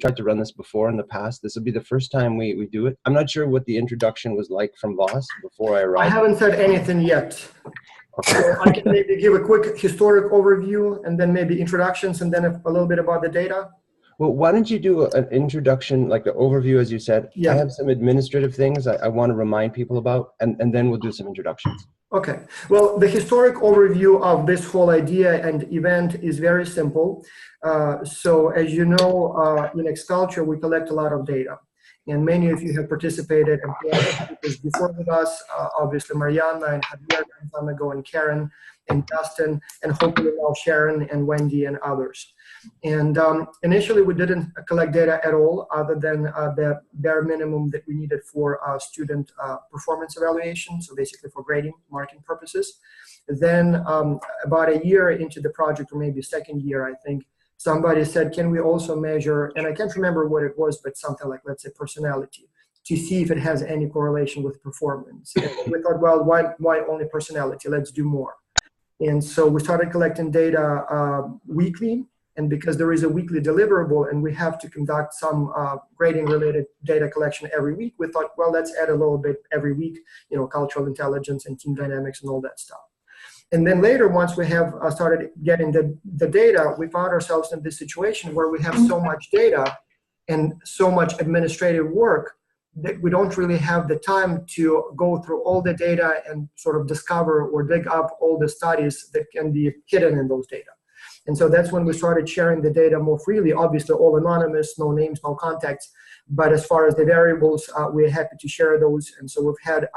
tried to run this before in the past. This will be the first time we do it. I'm not sure what the introduction was like from Voss before I arrived. I haven't said anything yet. Okay. So I can maybe give a quick historic overview and then maybe introductions and then a little bit about the data. Well, why don't you do an introduction, like an overview, as you said. Yeah. I have some administrative things I want to remind people about, and then we'll do some introductions. Okay. Well, the historic overview of this whole idea and event is very simple. So as you know, in Xculture, we collect a lot of data. And many of you have participated and before with us, obviously Mariana and Javier Garcia and Karen and Dustin, and hopefully now Sharon and Wendy and others. And initially we didn't collect data at all other than the bare minimum that we needed for student performance evaluation, so basically for grading, marking purposes. Then about a year into the project, or maybe second year, I think, somebody said, can we also measure, and I can't remember what it was, but something like, let's say, personality, to see if it has any correlation with performance. And we thought, well, why only personality? Let's do more. And so we started collecting data weekly, and because there is a weekly deliverable and we have to conduct some grading-related data collection every week, we thought, well, let's add a little bit every week, you know, cultural intelligence and team dynamics and all that stuff. And then later, once we have started getting the data, we found ourselves in this situation where we have so much data and so much administrative work that we don't really have the time to go through all the data and sort of discover or dig up all the studies that can be hidden in those data. And so that's when we started sharing the data more freely, obviously all anonymous, no names, no contacts. But as far as the variables, we're happy to share those. And so we've had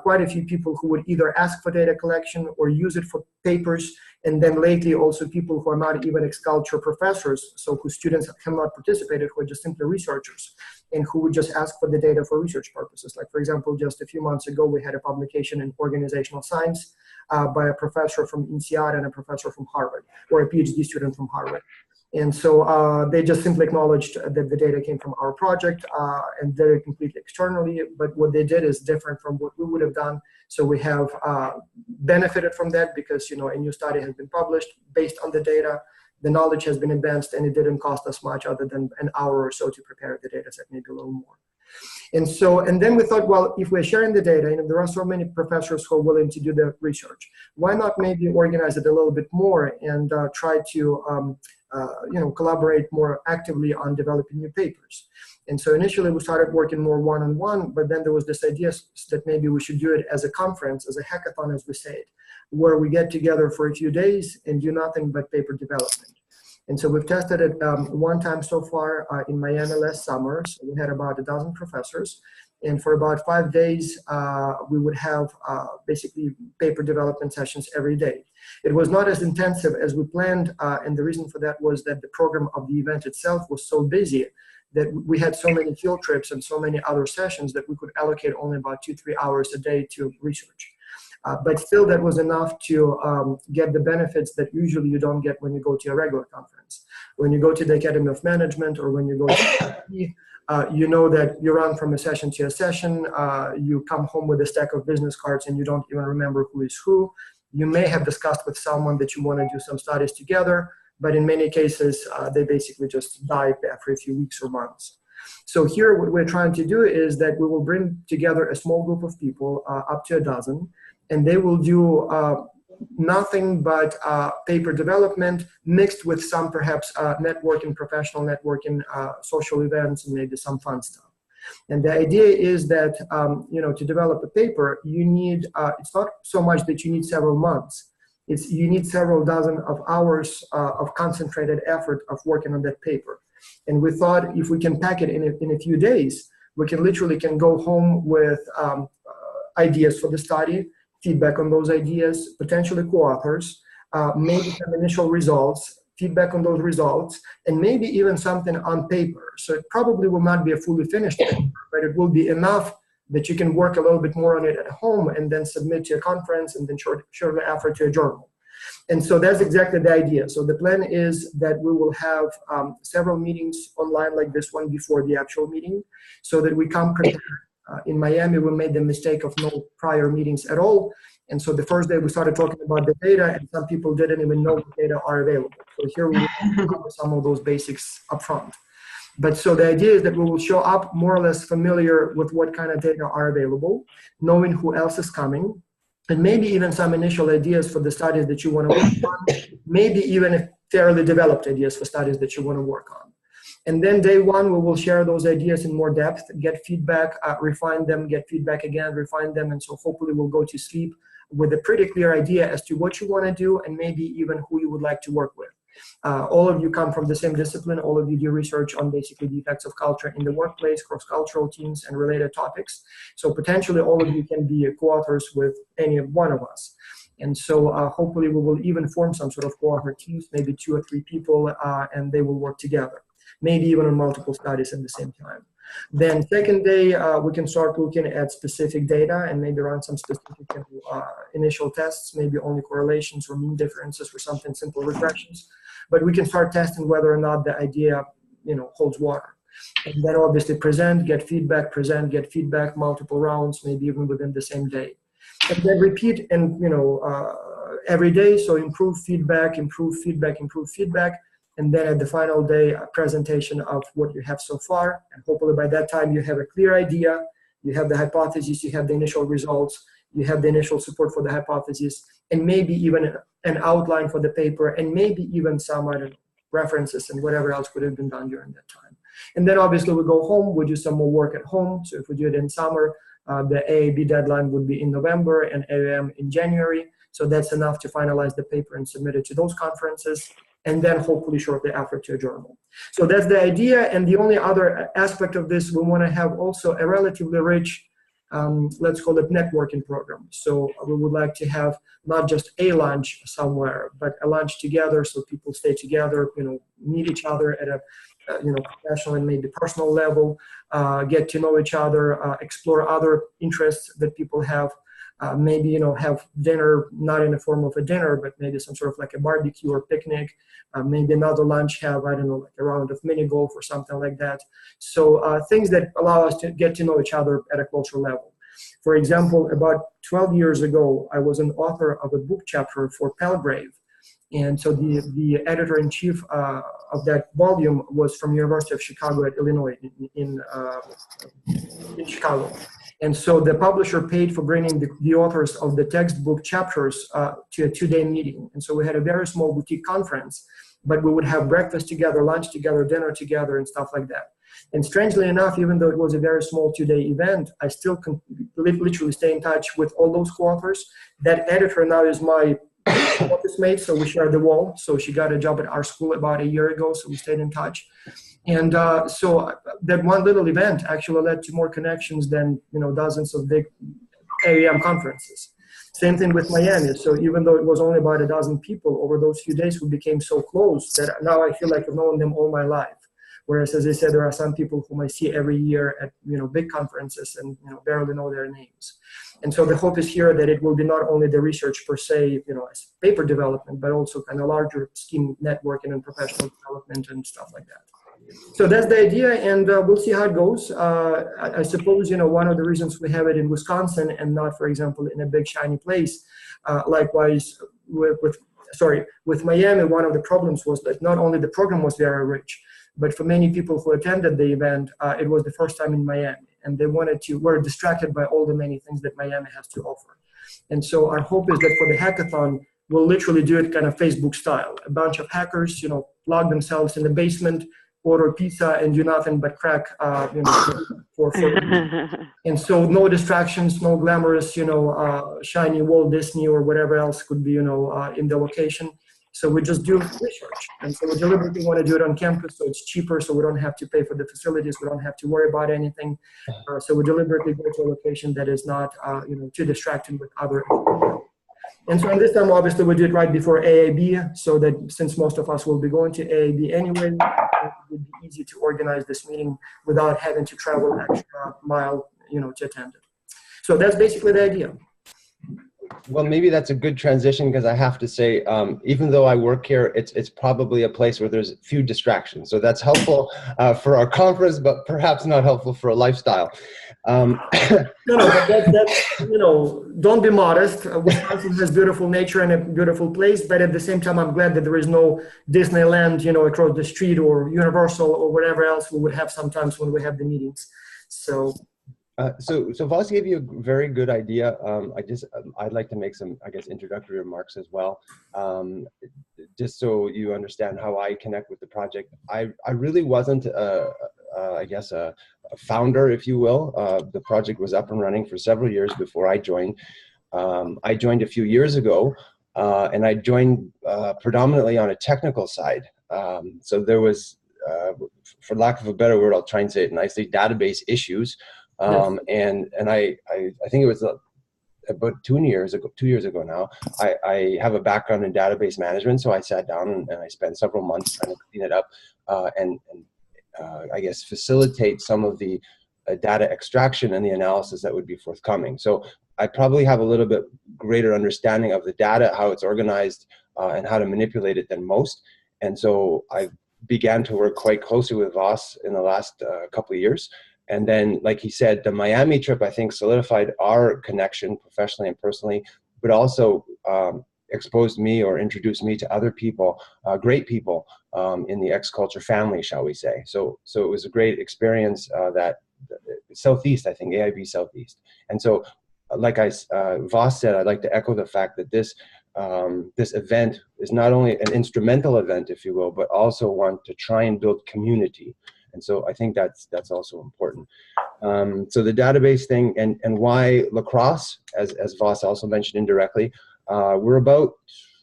quite a few people who would either ask for data collection or use it for papers. And then lately also people who are not even Xculture professors, so whose students have not participated, who are just simply researchers, and who would just ask for the data for research purposes. Like, for example, just a few months ago, we had a publication in organizational science by a professor from INSEAD and a professor from Harvard, or a PhD student from Harvard. And so they just simply acknowledged that the data came from our project and did it completely externally. But what they did is different from what we would have done. So we have benefited from that because, you know, a new study has been published based on the data. The knowledge has been advanced and it didn't cost us much other than an hour or so to prepare the data set, maybe a little more. And so, and then we thought, well, if we're sharing the data, and there are so many professors who are willing to do the research, why not maybe organize it a little bit more and try to collaborate more actively on developing new papers. And so initially we started working more one-on-one, but then there was this idea that maybe we should do it as a conference, as a hackathon, as we say it, where we get together for a few days and do nothing but paper development. And so we've tested it one time so far in Miami last summer. So we had about a dozen professors. And for about 5 days, we would have basically paper development sessions every day. It was not as intensive as we planned, and the reason for that was that the program of the event itself was so busy that we had so many field trips and so many other sessions that we could allocate only about 2-3 hours a day to research. But still, that was enough to get the benefits that usually you don't get when you go to a regular conference. When you go to the Academy of Management or when you go to you know that you run from a session to a session, you come home with a stack of business cards and you don't even remember who is who. You may have discussed with someone that you want to do some studies together, but in many cases, they basically just die after a few weeks or months. So here, what we're trying to do is that we will bring together a small group of people, up to a dozen, and they will do nothing but paper development mixed with some perhaps networking, professional networking, social events, and maybe some fun stuff. And the idea is that, to develop a paper, you need, it's not so much that you need several months. It's you need several dozen of hours of concentrated effort of working on that paper. And we thought if we can pack it in a few days, we can literally go home with ideas for the study, feedback on those ideas, potentially co-authors, maybe some initial results, feedback on those results, and maybe even something on paper. So it probably will not be a fully finished paper, but it will be enough that you can work a little bit more on it at home and then submit to a conference and then shortly after to a journal. And so that's exactly the idea. So the plan is that we will have several meetings online like this one before the actual meeting so that we come prepared. In Miami, we made the mistake of no prior meetings at all. And so the first day we started talking about the data and some people didn't even know what data are available. So here we will cover some of those basics up front. But so the idea is that we will show up more or less familiar with what kind of data are available, knowing who else is coming, and maybe even some initial ideas for the studies that you want to work on, maybe even fairly developed ideas for studies that you want to work on. And then day one, we will share those ideas in more depth, get feedback, refine them, get feedback again, refine them. And so hopefully we'll go to sleep with a pretty clear idea as to what you want to do and maybe even who you would like to work with. All of you come from the same discipline. All of you do research on basically the effects of culture in the workplace, cross-cultural teams, and related topics. So potentially all of you can be co-authors with any one of us. And so hopefully we will even form some sort of co-author teams, maybe 2 or 3 people, and they will work together, maybe even on multiple studies at the same time. Then second day, we can start looking at specific data and maybe run some specific initial tests, maybe only correlations or mean differences or something simple regressions. But we can start testing whether or not the idea, holds water. And then obviously present, get feedback, multiple rounds, maybe even within the same day. And then repeat and, every day. So improve feedback. And then at the final day, a presentation of what you have so far. And hopefully by that time, you have a clear idea, you have the hypothesis, you have the initial results, you have the initial support for the hypothesis, and maybe even an outline for the paper, and maybe even some references and whatever else could have been done during that time. And then obviously we go home, we do some more work at home. So if we do it in summer, the AAB deadline would be in November and AAM in January. So that's enough to finalize the paper and submit it to those conferences, and then hopefully shortly after to a journal. So that's the idea. And the only other aspect of this, we want to have also a relatively rich, let's call it networking program. So we would like to have not just a lunch somewhere, but a lunch together so people stay together, meet each other at a professional and maybe personal level, get to know each other, explore other interests that people have. Maybe, have dinner, not in the form of a dinner, but maybe some sort of like a barbecue or picnic. Maybe another lunch, have, like a round of mini golf or something like that. So things that allow us to get to know each other at a closer level. For example, about 12 years ago, I was an author of a book chapter for Palgrave. And so the editor-in-chief of that volume was from University of Chicago at Illinois in Chicago. And so the publisher paid for bringing the authors of the textbook chapters to a 2-day meeting. And so we had a very small boutique conference, but we would have breakfast together, lunch together, dinner together, and stuff like that. And strangely enough, even though it was a very small 2-day event, I still literally stay in touch with all those co-authors. That editor now is my office mate, so we share the wall. So she got a job at our school about a year ago, so we stayed in touch. And so that one little event actually led to more connections than dozens of big AAM conferences. Same thing with Miami. So even though it was only about a dozen people, over those few days we became so close that now I feel like I've known them all my life. Whereas, as I said, there are some people whom I see every year at big conferences and barely know their names. And so the hope is here that it will be not only the research per se, as paper development, but also kind of larger scheme networking and professional development and stuff like that. So that's the idea, and we'll see how it goes. I suppose one of the reasons we have it in Wisconsin and not, for example, in a big shiny place. Likewise, with Miami, one of the problems was that not only the program was very rich, but for many people who attended the event, it was the first time in Miami, and they were distracted by all the many things that Miami has to offer. And so our hope is that for the hackathon, we'll literally do it kind of Facebook style. A bunch of hackers, log themselves in the basement, order pizza, and do nothing but crack, for and so no distractions, no glamorous, shiny Walt Disney or whatever else could be, in the location. So we just do research. And so we deliberately want to do it on campus so it's cheaper, so we don't have to pay for the facilities, we don't have to worry about anything. So we deliberately go to a location that is not, too distracting with other. And so this time, obviously, we did it right before AAB, so that since most of us will be going to AAB anyway, it would be easy to organize this meeting without having to travel an extra mile, to attend it. So that's basically the idea. Well, maybe that's a good transition, because I have to say, even though I work here, it's probably a place where there's few distractions. So that's helpful for our conference, but perhaps not helpful for a lifestyle. No, no, but that's, you know, don't be modest. Wisconsin has beautiful nature and a beautiful place, but at the same time, I'm glad that there is no Disneyland, you know, across the street or Universal or whatever else we would have sometimes when we have the meetings. So, so Voss gave you a very good idea. I'd like to make some, I guess, introductory remarks as well, just so you understand how I connect with the project. I really wasn't, I guess, a founder, if you will. The project was up and running for several years before I joined. I joined a few years ago, and I joined predominantly on a technical side. So there was, for lack of a better word, I'll try and say it nicely, database issues. yes. And I think it was about 2 years ago now. I have a background in database management, so I sat down and I spent several months trying to clean it up and I guess facilitate some of the data extraction and the analysis that would be forthcoming. So I probably have a little bit greater understanding of the data, how it's organized, and how to manipulate it than most. And so I began to work quite closely with Voss in the last couple of years. And then, like he said, the Miami trip, I think, solidified our connection professionally and personally, but also exposed me or introduced me to other people, great people in the X-Culture family, shall we say. So it was a great experience that Southeast, I think, AIB Southeast. And so, like Voss said, I'd like to echo the fact that this event is not only an instrumental event, if you will, but also one to try and build community. And so I think that's also important. So the database thing and why lacrosse, as Voss also mentioned indirectly, we're about,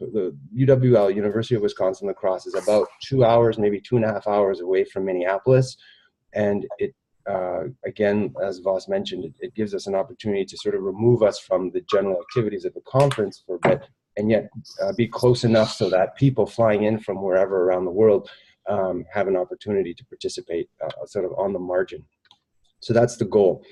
the UWL, University of Wisconsin Lacrosse, is about 2 hours, maybe 2.5 hours away from Minneapolis. And it, again, as Voss mentioned, it gives us an opportunity to sort of remove us from the general activities of the conference for a bit, and yet be close enough so that people flying in from wherever around the world have an opportunity to participate sort of on the margin. So that's the goal.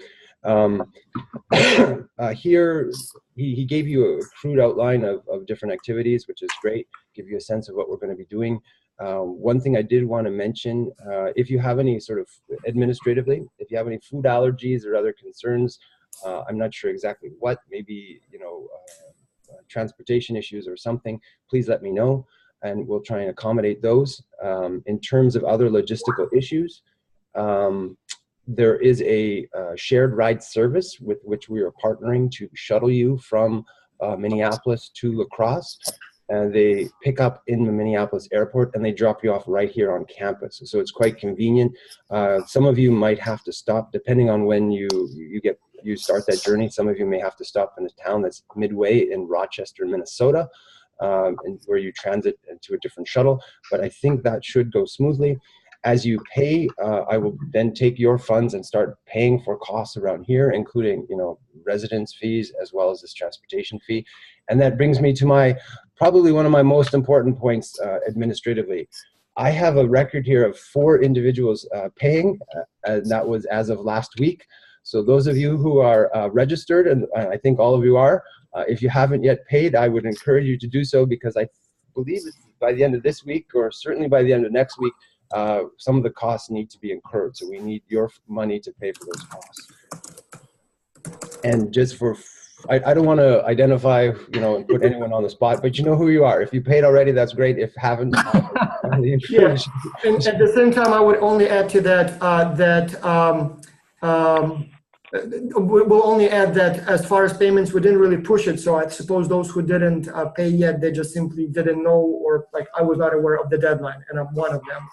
Here, he gave you a crude outline of different activities, which is great, give you a sense of what we're going to be doing. One thing I did want to mention, if you have any sort of administratively, if you have any food allergies or other concerns, I'm not sure exactly what, maybe, you know, transportation issues or something, please let me know, and we'll try and accommodate those. In terms of other logistical issues, there is a shared ride service with which we are partnering to shuttle you from Minneapolis to La Crosse. And they pick up in the Minneapolis airport and they drop you off right here on campus. So it's quite convenient. Some of you might have to stop, depending on when you start that journey. Some of you may have to stop in a town that's midway in Rochester, Minnesota, and where you transit to a different shuttle. But I think that should go smoothly. As you pay, I will then take your funds and start paying for costs around here, including, you know, residence fees as well as this transportation fee. And that brings me to probably one of my most important points administratively. I have a record here of 4 individuals paying, and that was as of last week. So those of you who are registered, and I think all of you are, if you haven't yet paid, I would encourage you to do so, because I believe it's by the end of this week, or certainly by the end of next week, some of the costs need to be incurred. So we need your money to pay for those costs. And just for, I don't want to identify, you know, and put anyone on the spot, but you know who you are. If you paid already, that's great. If haven't, Yeah. And at the same time, I would only add to that we'll only add that as far as payments, we didn't really push it. So I suppose those who didn't pay yet, they just simply didn't know, or like I was not aware of the deadline, and I'm one of them.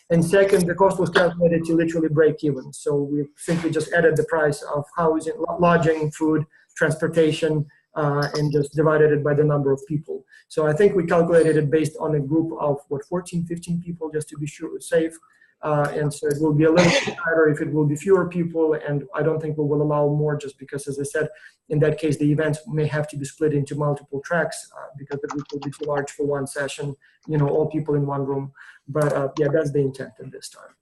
And second, the cost was calculated to literally break even. So we simply just added the price of housing, lodging, food, transportation, and just divided it by the number of people. So I think we calculated it based on a group of, 14, 15 people, just to be sure, safe. And so it will be a little bit tighter if it will be fewer people, and I don't think we will allow more, just because, as I said, in that case, the event may have to be split into multiple tracks because the group will be too large for one session, you know, all people in one room. But yeah, that's the intent at this time.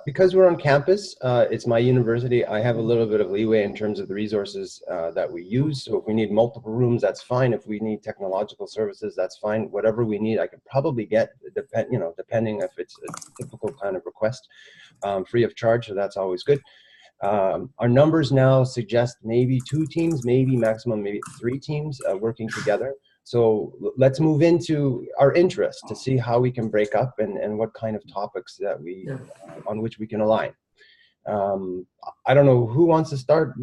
Because we're on campus, it's my university, I have a little bit of leeway in terms of the resources that we use. So if we need multiple rooms, that's fine. If we need technological services, that's fine. Whatever we need, I could probably get, depending if it's a typical kind of request, free of charge. So that's always good. Our numbers now suggest maybe 2 teams, maybe maximum, maybe 3 teams working together. So let's move into our interest to see how we can break up and what kind of topics that we, on which we can align. I don't know who wants to start.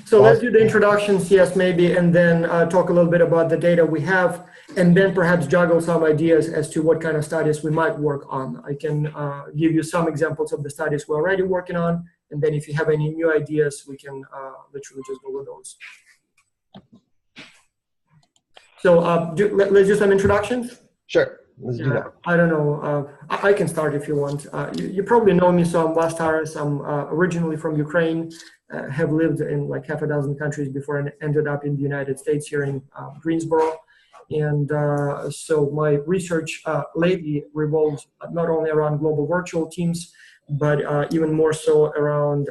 So let's do the introductions, yes, maybe, and then talk a little bit about the data we have, and then perhaps juggle some ideas as to what kind of studies we might work on. I can give you some examples of the studies we're already working on, and then if you have any new ideas, we can literally just go with those. So let's do some introductions. Sure. Let's do that. I don't know. I can start if you want. You probably know me, so I'm Vastaras. I'm originally from Ukraine. Have lived in like half a dozen countries before I ended up in the United States here in Greensboro. And so my research lately revolves not only around global virtual teams, but even more so around,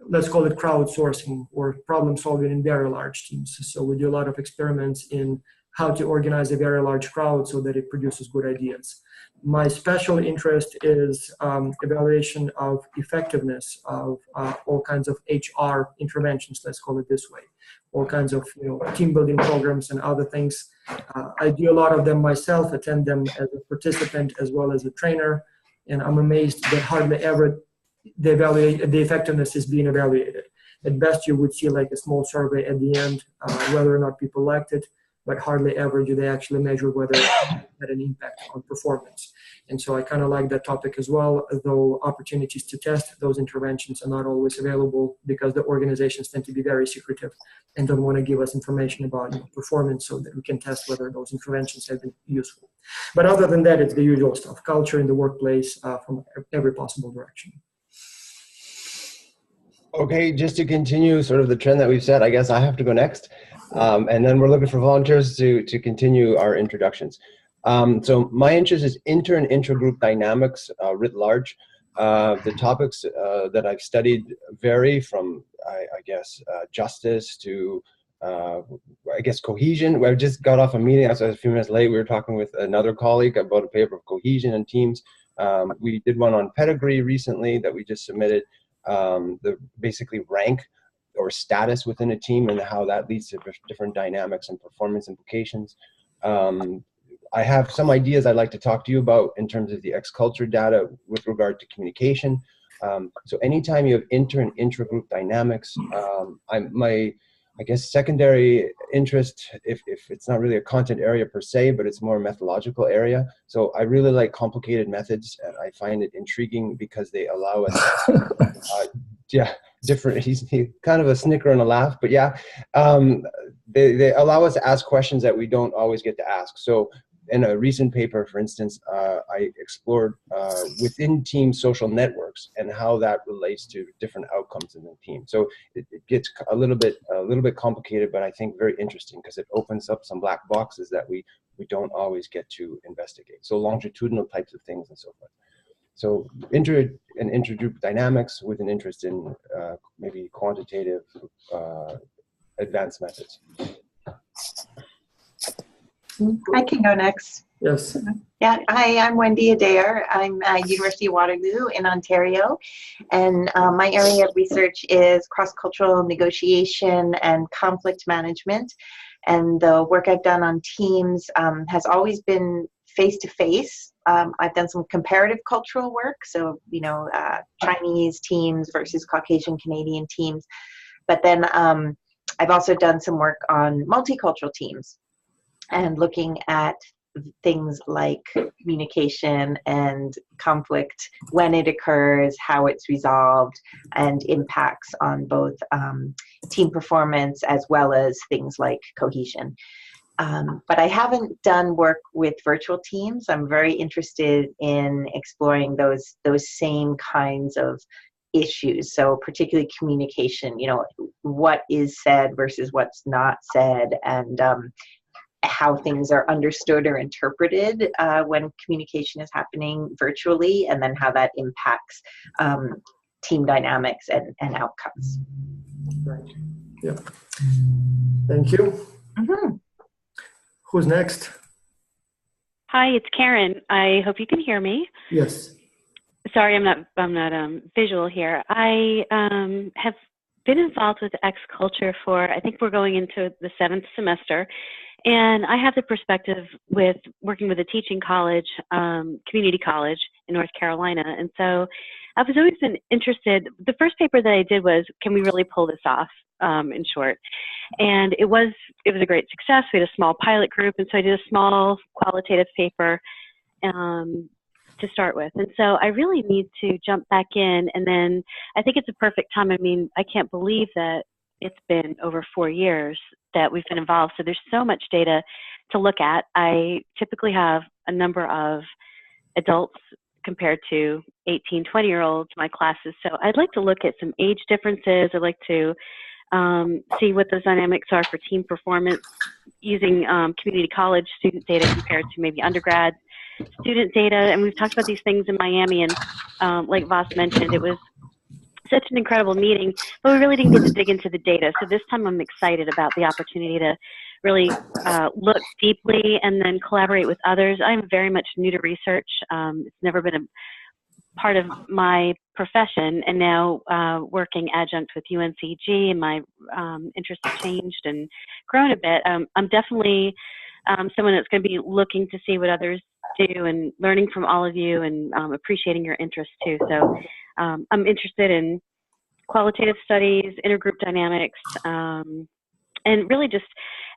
let's call it crowdsourcing or problem solving in very large teams. So we do a lot of experiments in how to organize a very large crowd so that it produces good ideas. My special interest is evaluation of effectiveness of all kinds of HR interventions, let's call it this way, all kinds of team building programs and other things. I do a lot of them myself, attend them as a participant as well as a trainer, and I'm amazed that hardly ever the effectiveness is being evaluated. At best, you would see like a small survey at the end, whether or not people liked it, but hardly ever do they actually measure whether it had an impact on performance. And so I kind of like that topic as well, though opportunities to test those interventions are not always available because the organizations tend to be very secretive and don't want to give us information about performance so that we can test whether those interventions have been useful. But other than that, it's the usual stuff, culture in the workplace from every possible direction. Okay, just to continue sort of the trend that we've set, I guess I have to go next. And then we're looking for volunteers to continue our introductions. So my interest is inter and intra-group dynamics writ large. The topics that I've studied vary from, I guess, justice to, I guess, cohesion. I just got off a meeting. I was a few minutes late. We were talking with another colleague about a paper of cohesion in teams. We did one on pedigree recently that we just submitted. The basically rank or status within a team and how that leads to different dynamics and performance implications. I have some ideas I'd like to talk to you about in terms of the X-culture data with regard to communication. So anytime you have inter and intra-group dynamics, I guess secondary interest, if it's not really a content area per se, but it's more a methodological area. So I really like complicated methods, and I find it intriguing because they allow us, different. He's kind of a snicker and a laugh, but yeah, they allow us to ask questions that we don't always get to ask. So in a recent paper, for instance, I explored within team social networks and how that relates to different outcomes in the team. So it gets a little bit complicated, but I think very interesting because it opens up some black boxes that we don't always get to investigate. So longitudinal types of things and so forth. So inter and intra-group dynamics with an interest in maybe quantitative advanced methods. I can go next. Yes. Yeah, hi, I'm Wendy Adair. I'm at University of Waterloo in Ontario, and my area of research is cross-cultural negotiation and conflict management. And the work I've done on teams has always been face-to-face. I've done some comparative cultural work, so Chinese teams versus Caucasian Canadian teams. But then I've also done some work on multicultural teams and looking at things like communication and conflict, when it occurs, how it's resolved, and impacts on both team performance as well as things like cohesion. But I haven't done work with virtual teams. I'm very interested in exploring those same kinds of issues. So particularly communication, what is said versus what's not said, and how things are understood or interpreted when communication is happening virtually, and then how that impacts team dynamics and outcomes. Right. Yeah. Thank you. Mm-hmm. Who's next? Hi, it's Karen. I hope you can hear me. Yes. sorry, I'm not visual here. I have been involved with X Culture for, I think we're going into the 7th semester. And I have the perspective with working with a teaching college, community college in North Carolina. And so I've always been interested. The first paper that I did was, can we really pull this off, in short? And it was a great success. We had a small pilot group. And so I did a small qualitative paper to start with. And so I really need to jump back in. And then I think it's a perfect time. I mean, I can't believe that it's been over 4 years that we've been involved. So there's so much data to look at. I typically have a number of adults compared to 18, 20-year-olds, my classes. So I'd like to look at some age differences. I'd like to see what those dynamics are for team performance using community college student data compared to maybe undergrad student data. And we've talked about these things in Miami, and like Vas mentioned, it was such an incredible meeting, but we really didn't get to dig into the data. So this time I'm excited about the opportunity to really look deeply and then collaborate with others. I'm very much new to research. It's never been a part of my profession, and now working adjunct with UNCG, and my interests have changed and grown a bit. I'm definitely someone that's going to be looking to see what others do and learning from all of you, and appreciating your interest too. So I'm interested in qualitative studies, intergroup dynamics, and really just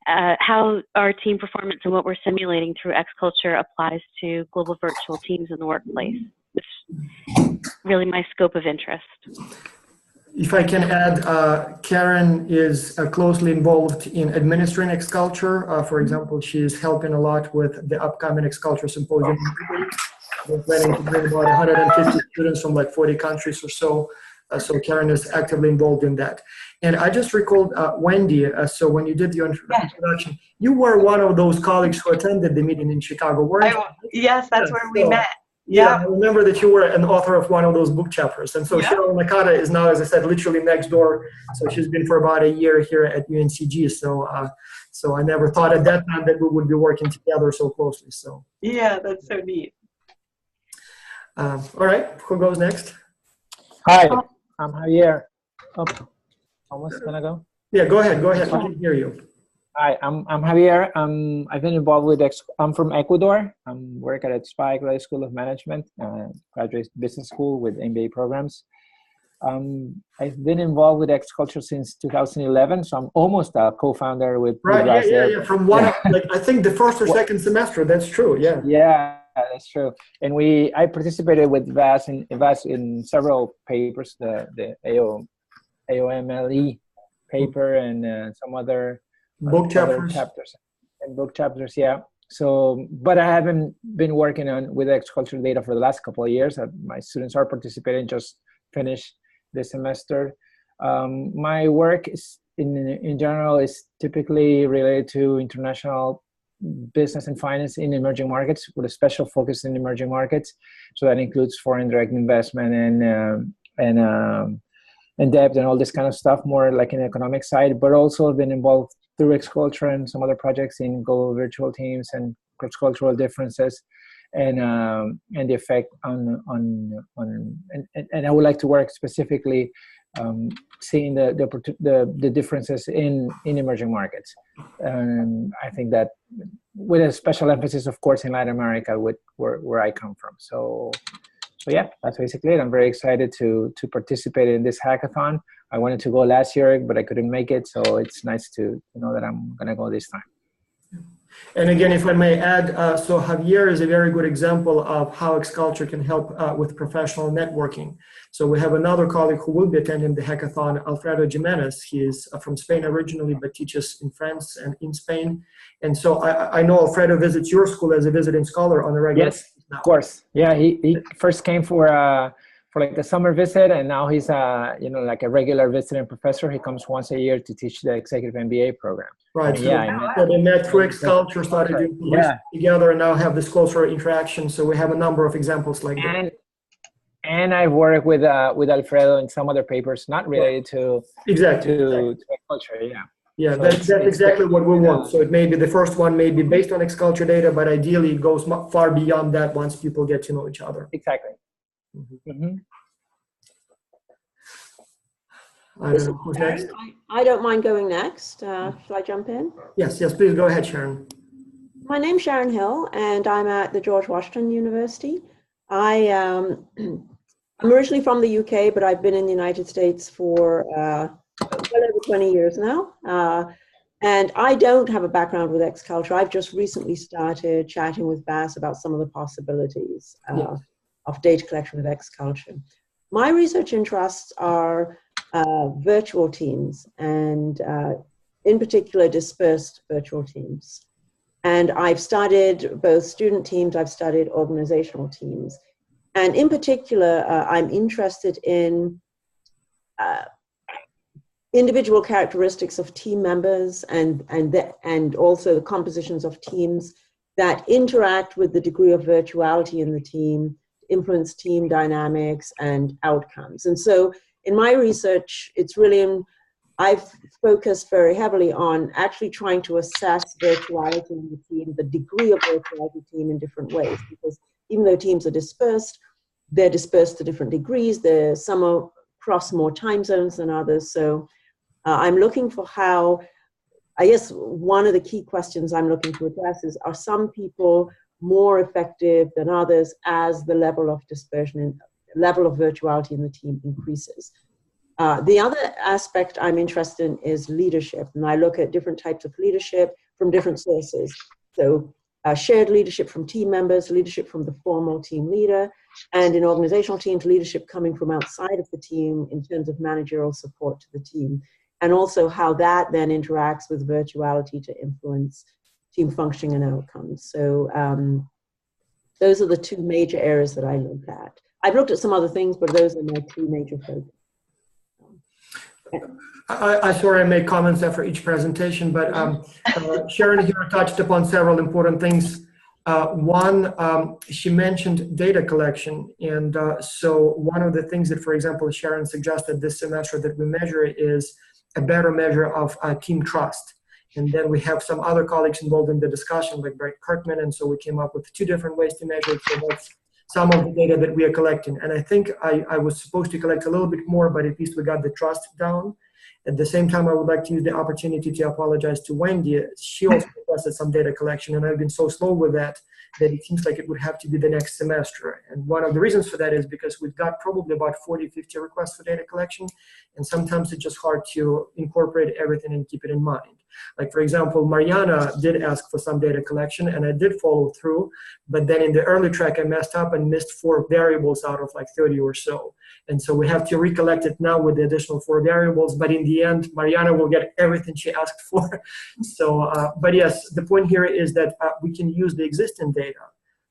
how our team performance and what we're simulating through X Culture applies to global virtual teams in the workplace. It's really my scope of interest. If I can add, Karen is closely involved in administering X Culture. For example, she is helping a lot with the upcoming X Culture Symposium. We're planning to bring about 150 students from like 40 countries or so. So Karen is actively involved in that. And I just recalled, Wendy, so when you did your introduction, you were one of those colleagues who attended the meeting in Chicago, weren't you? Yes, that's where we met. Yeah, I remember that you were an author of one of those book chapters. And so Sharon Nakata is now, as I said, literally next door. So she's been for about a year here at UNCG. So so I never thought at that time that we would be working together so closely. So yeah, that's so neat. All right, who goes next? Hi, I'm Javier. Oh, almost gonna go. Yeah, go ahead. I can hear you. Hi, I'm Javier. I've been involved with I'm from Ecuador. I work at SPY Graduate School of Management, graduate business school with MBA programs. I've been involved with X Culture since 2011, so I'm almost a co-founder with Yeah. From one, like I think the first or second semester. That's true. Yeah. Yeah, that's true. And I participated with Vas in several papers, the AOMLE paper and some other book chapters. Yeah. So, but I haven't been working with X Culture data for the last couple of years. My students are participating, just finished this semester. My work is in general is typically related to international business and finance in emerging markets, with a special focus in emerging markets. So that includes foreign direct investment and debt and all this kind of stuff, more like in the economic side, but also been involved through X Culture and some other projects in global virtual teams and cross-cultural differences, and the effect on I would like to work specifically seeing the differences in emerging markets. I think that with a special emphasis, of course, in Latin America, with where I come from. So yeah, that's basically it. I'm very excited to participate in this hackathon. I wanted to go last year, but I couldn't make it. So it's nice to know that I'm going to go this time. And again, if I may add, so Javier is a very good example of how X Culture can help with professional networking. So we have another colleague who will be attending the hackathon, Alfredo Jimenez. He is from Spain originally, but teaches in France and in Spain. And so I know Alfredo visits your school as a visiting scholar on a regular basis now. Of course. Yeah, he first came for like a summer visit, and now he's like a regular visiting professor. He comes once a year to teach the executive MBA program. Right. So they met through X Culture, started doing together, and now have this closer interaction. So we have a number of examples like that. And I've worked with Alfredo in some other papers not related to X Culture. Yeah. Yeah, so that's exactly what we want. So it may be the first one may be based on X Culture data, but ideally it goes far beyond that once people get to know each other. Exactly. Mm-hmm. I don't know who's next. I don't mind going next. Shall I jump in? Yes, please go ahead, Sharon. My name's Sharon Hill, and I'm at the George Washington University. I'm originally from the UK, but I've been in the United States for well over 20 years now. And I don't have a background with X-Culture. I've just recently started chatting with Bas about some of the possibilities of data collection with X-Culture. My research interests are virtual teams, and in particular, dispersed virtual teams. And I've studied both student teams, I've studied organizational teams. And in particular, I'm interested in individual characteristics of team members and also the compositions of teams that interact with the degree of virtuality in the team, influence team dynamics and outcomes. And so in my research, it's really I've focused very heavily on actually trying to assess virtuality in the team, the degree of virtuality team in different ways, because even though teams are dispersed, they're dispersed to different degrees. Some are across more time zones than others. So I'm looking for how, I guess one of the key questions I'm looking to address is, are some people more effective than others as the level of dispersion and level of virtuality in the team increases? The other aspect I'm interested in is leadership, and I look at different types of leadership from different sources. So shared leadership from team members, leadership from the formal team leader, and in organizational teams, leadership coming from outside of the team in terms of managerial support to the team, and also how that then interacts with virtuality to influence team functioning and outcomes. So those are the two major areas that I look at. I've looked at some other things, but those are my two major focuses. I sorry I made comments after each presentation, but Sharon here touched upon several important things. One, she mentioned data collection, and so one of the things that, for example, Sharon suggested this semester that we measure is a better measure of team trust. And then we have some other colleagues involved in the discussion, like Brett Kirkman, and so we came up with 2 different ways to measure it. So that's some of the data that we are collecting. And I think I was supposed to collect a little bit more, but at least we got the trust down. At the same time, I would like to use the opportunity to apologize to Wendy. She also requested some data collection, and I've been so slow with that it seems like it would have to be the next semester. And one of the reasons for that is because we've got probably about 40, 50 requests for data collection, and sometimes it's just hard to incorporate everything and keep it in mind. Like, for example, Mariana did ask for some data collection, and I did follow through, but then in the early track, I messed up and missed 4 variables out of like 30 or so. And so we have to recollect it now with the additional 4 variables, but in the end, Mariana will get everything she asked for. So, but yes, the point here is that we can use the existing data,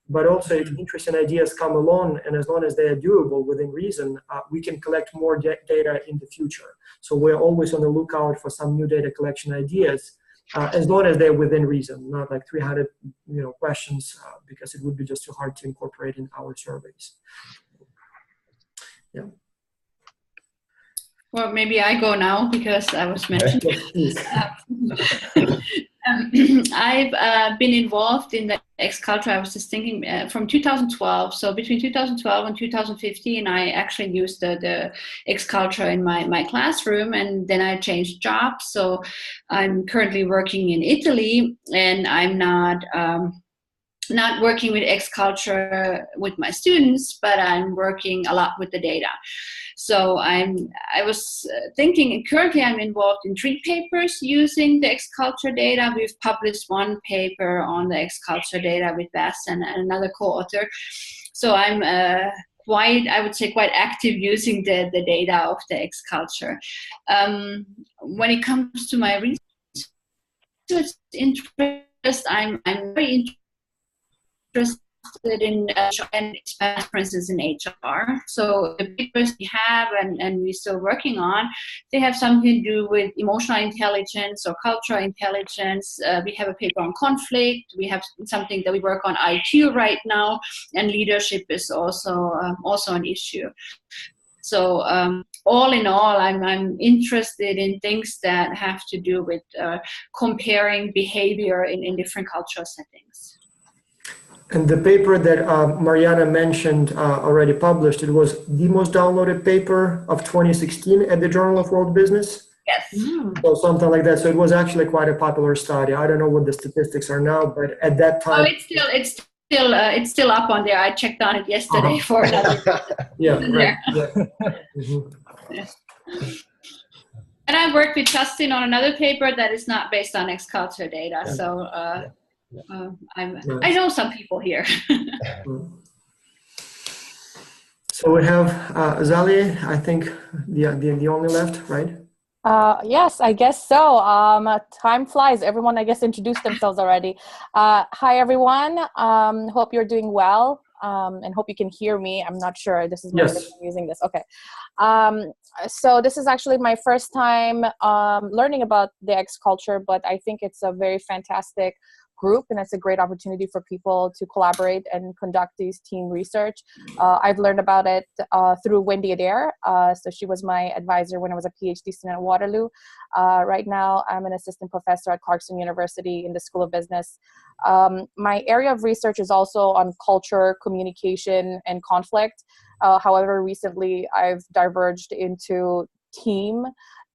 but also if interesting ideas come along, and as long as they are doable within reason, we can collect more data in the future. So we're always on the lookout for some new data collection ideas, as long as they're within reason, not like 300 questions, because it would be just too hard to incorporate in our surveys. Yeah. Well, maybe I go now because I was mentioned. I've been involved in the X-Culture. I was just thinking from 2012. So between 2012 and 2015, I actually used the X-Culture in my classroom, and then I changed jobs. So I'm currently working in Italy, and I'm not working with X-Culture with my students, but I'm working a lot with the data. So I was thinking, currently I'm involved in 3 papers using the X-Culture data. We've published 1 paper on the X-Culture data with Bas and another co-author. So I'm I would say quite active using the data of the X-Culture. When it comes to my research interest, I'm very interested in and for instance in HR. So the papers we have and we're still working on, they have something to do with emotional intelligence or cultural intelligence. We have a paper on conflict. We have something that we work on IQ right now, and leadership is also an issue. So all in all, I'm interested in things that have to do with comparing behavior in different cultural settings. And the paper that Mariana mentioned already published, it was the most downloaded paper of 2016 at the Journal of World Business. Yes. So something like that. So it was actually quite a popular study. I don't know what the statistics are now, but at that time. Oh, it's still up on there. I checked on it yesterday for another. Yeah, right. Yeah. Yeah. And I worked with Justin on another paper that is not based on X-Culture data. Yeah. So Nice. I know some people here. So we have Zali, I think the only left, right? Yes, I guess so. Time flies. Everyone, I guess, introduced themselves already. Hi, everyone. Hope you're doing well, and hope you can hear me. I'm not sure. This is my first time using this. Okay. So this is actually my first time learning about the X culture, but I think it's a very fantastic group, and it's a great opportunity for people to collaborate and conduct these team research. I've learned about it through Wendy Adair. So she was my advisor when I was a PhD student at Waterloo. Right now, I'm an assistant professor at Clarkson University in the School of Business. My area of research is also on culture, communication, and conflict. However, recently I've diverged into team,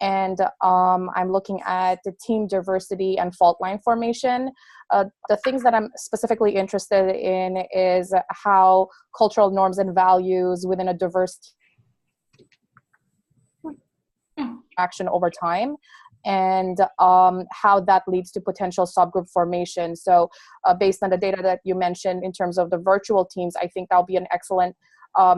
and I'm looking at the team diversity and fault line formation. The things that I'm specifically interested in is how cultural norms and values within a diverse action over time, and how that leads to potential subgroup formation. So based on the data that you mentioned in terms of the virtual teams, I think that'll be an excellent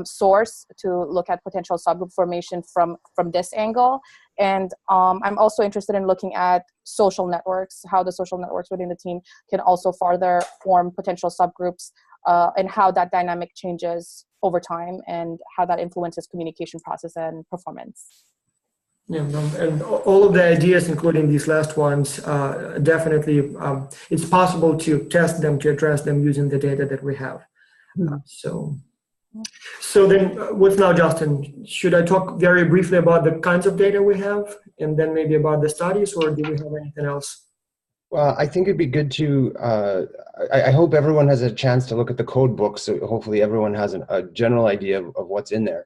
source to look at potential subgroup formation from this angle. And I'm also interested in looking at social networks, how the social networks within the team can also further form potential subgroups, and how that dynamic changes over time and how that influences communication process and performance. Yeah, and all of the ideas, including these last ones, definitely it's possible to test them, to address them using the data that we have. So then what's now, Justin? Should I talk very briefly about the kinds of data we have and then maybe about the studies, or do we have anything else? Well, I think it'd be good to, I hope everyone has a chance to look at the code book, so hopefully everyone has a general idea of what's in there,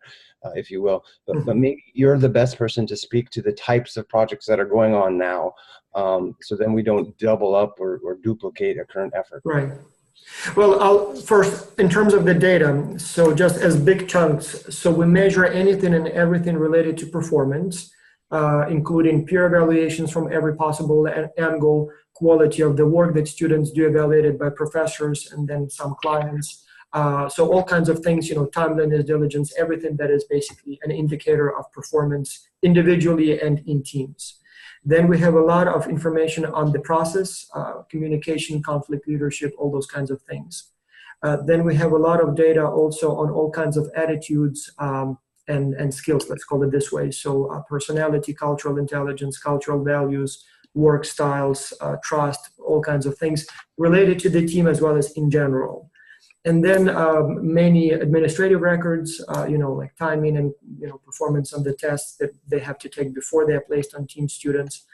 if you will. But maybe you're the best person to speak to the types of projects that are going on now, so then we don't double up or duplicate a current effort. Right. Well, first, in terms of the data, so just as big chunks, so we measure anything and everything related to performance, including peer evaluations from every possible angle, quality of the work that students do evaluated by professors and then some clients. So all kinds of things, timeliness, diligence, everything that is basically an indicator of performance individually and in teams. Then we have a lot of information on the process, communication, conflict leadership, all those kinds of things. Then we have a lot of data also on all kinds of attitudes and skills, let's call it this way. So personality, cultural intelligence, cultural values, work styles, trust, all kinds of things related to the team as well as in general. And then many administrative records, like timing and performance on the tests that they have to take before they are placed on team students.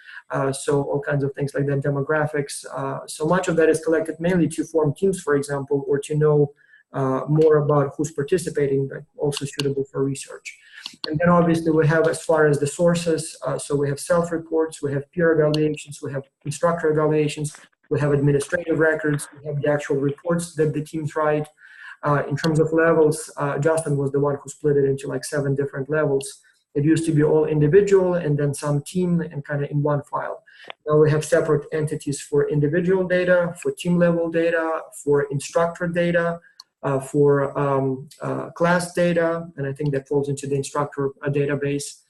So all kinds of things like that, demographics. So much of that is collected mainly to form teams, for example, or to know more about who's participating, but also suitable for research. And then obviously we have, as far as the sources, so we have self-reports, we have peer evaluations, we have instructor evaluations, we have administrative records, we have the actual reports that the teams write. In terms of levels, Justin was the one who split it into like 7 different levels. It used to be all individual and then some team and kind of in one file. Now we have separate entities for individual data, for team level data, for instructor data, for class data, and I think that falls into the instructor database.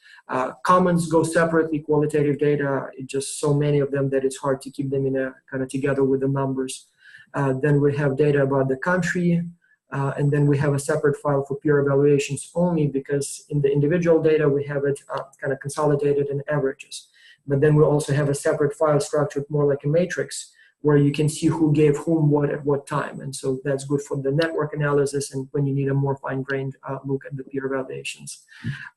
Commons go separately, qualitative data, just so many of them that it's hard to keep them in a kind of together with the numbers. Then we have data about the country, and then we have a separate file for peer evaluations only because in the individual data we have it kind of consolidated in averages. But then we also have a separate file structured more like a matrix where you can see who gave whom what at what time. And so that's good for the network analysis and when you need a more fine-grained look at the peer evaluations.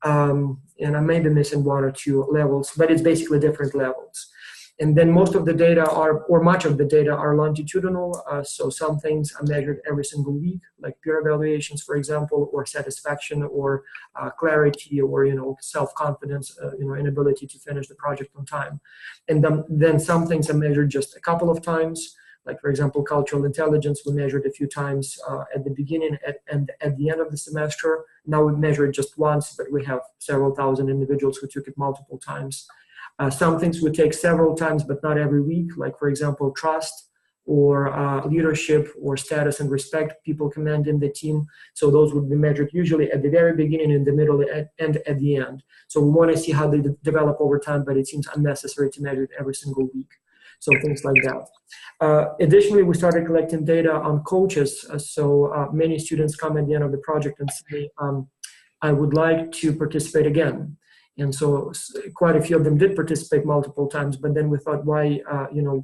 And I may be missing 1 or 2 levels, but it's basically different levels. And then most of the data are, or much of the data are longitudinal. So some things are measured every single week, like peer evaluations, for example, or satisfaction, or clarity, or self-confidence, inability to finish the project on time. And then some things are measured just a couple of times. Like, for example, cultural intelligence, we measured a few times at the beginning and at the end of the semester. Now we measure it just once, but we have several thousand individuals who took it multiple times. Some things we take several times, but not every week. Like, for example, trust, or leadership, or status and respect people command in the team. So those would be measured usually at the very beginning, in the middle, and at the end. So we want to see how they develop over time, but it seems unnecessary to measure it every single week. So things like that. Additionally, we started collecting data on coaches. So many students come at the end of the project and say, I would like to participate again. And so quite a few of them did participate multiple times, but then we thought, why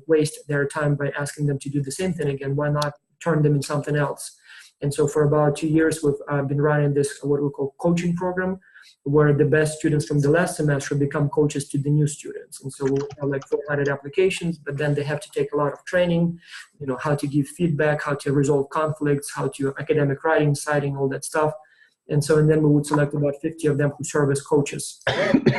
waste their time by asking them to do the same thing again? Why not turn them in something else? And so for about 2 years, we've been running this, what we call coaching program, where the best students from the last semester become coaches to the new students. And so we have like 400 applications, but then they have to take a lot of training, how to give feedback, how to resolve conflicts, how to academic writing, citing, all that stuff. And then we would select about 50 of them who serve as coaches.